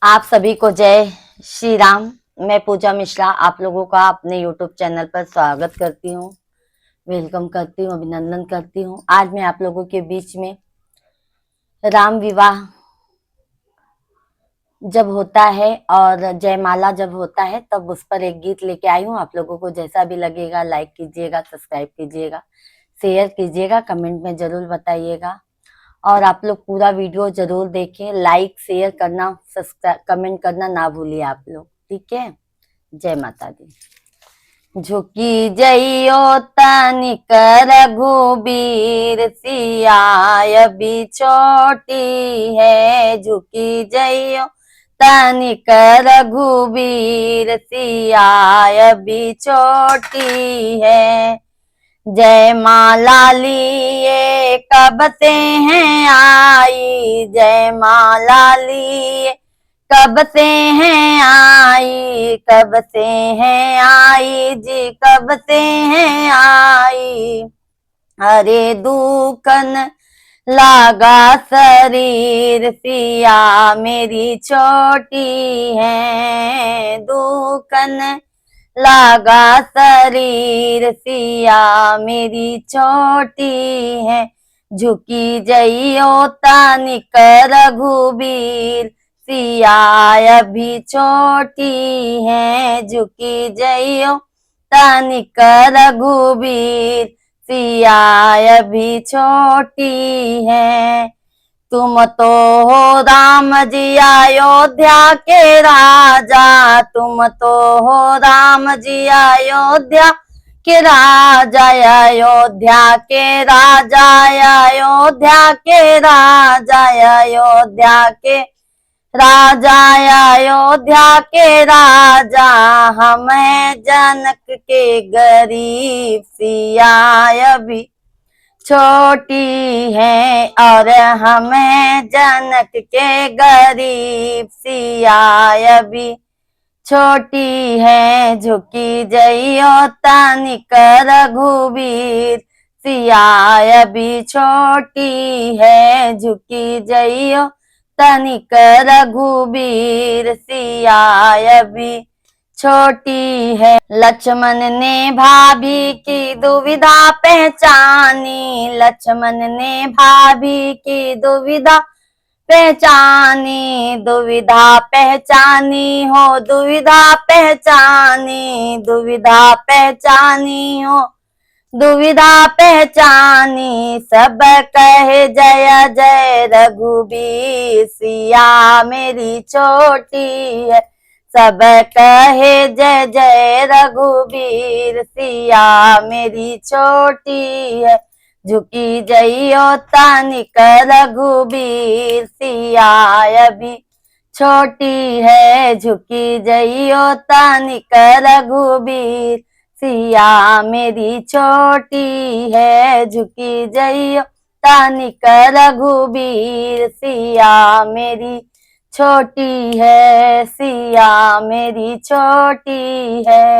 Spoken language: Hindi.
आप सभी को जय श्री राम। मैं पूजा मिश्रा आप लोगों का अपने YouTube चैनल पर स्वागत करती हूँ, वेलकम करती हूँ, अभिनंदन करती हूँ। आज मैं आप लोगों के बीच में राम विवाह जब होता है और जयमाला जब होता है तब उस पर एक गीत लेके आई हूँ। आप लोगों को जैसा भी लगेगा लाइक कीजिएगा, सब्सक्राइब कीजिएगा, शेयर कीजिएगा, कमेंट में जरूर बताइएगा और आप लोग पूरा वीडियो जरूर देखें। लाइक शेयर करना, सब्सक्राइब कमेंट करना ना भूलिए आप लोग, ठीक है। जय माता दी। झुकी जइयो तनिक रघुबीर सियाय भी छोटी है। झुकी जइयो तनिक रघुबीर सियाय भी छोटी है। जय माला लिए कब से हैं आई, जय माला लिए कब से हैं आई, कब से हैं आई जी, कब से हैं आई। हरे दुखन लागा शरीर सिया मेरी छोटी है। दुखन लागा शरीर सिया मेरी छोटी है। झुकी जइयो तनिक रघुबीर सिया भी छोटी है। झुकी जइयो तनिक रघुबीर सिया भी छोटी है। तुम तो हो राम जी अयोध्या के राजा, तुम तो हो राम जी अयोध्या के राजा, अयोध्या के राजा, अयोध्या के राजा, अयोध्या के राजा, अयोध्या के राजा। हम जनक के गरीब सिया भी छोटी है और हमें जनक के गरीब सिया भी छोटी है। झुकी जइयो तनिक रघुबीर सिया भी छोटी है। झुकी जइयो तनिक रघुबीर सिया भी छोटी है। लक्ष्मण ने भाभी की दुविधा पहचानी, लक्ष्मण ने भाभी की दुविधा पहचानी, दुविधा पहचानी हो, दुविधा पहचानी, दुविधा पहचानी हो, दुविधा पहचानी। सब कहे जय जय रघुबीर सिया मेरी छोटी है। सब कहे जय जय रघुबीर सिया मेरी छोटी है। झुकी जइयो तनिक रघुबीर सिया भी छोटी है। झुकी जइयो तनिक रघुबीर सिया मेरी छोटी है। झुकी जइयो तनिक रघुबीर सिया मेरी छोटी है, सिया मेरी छोटी है।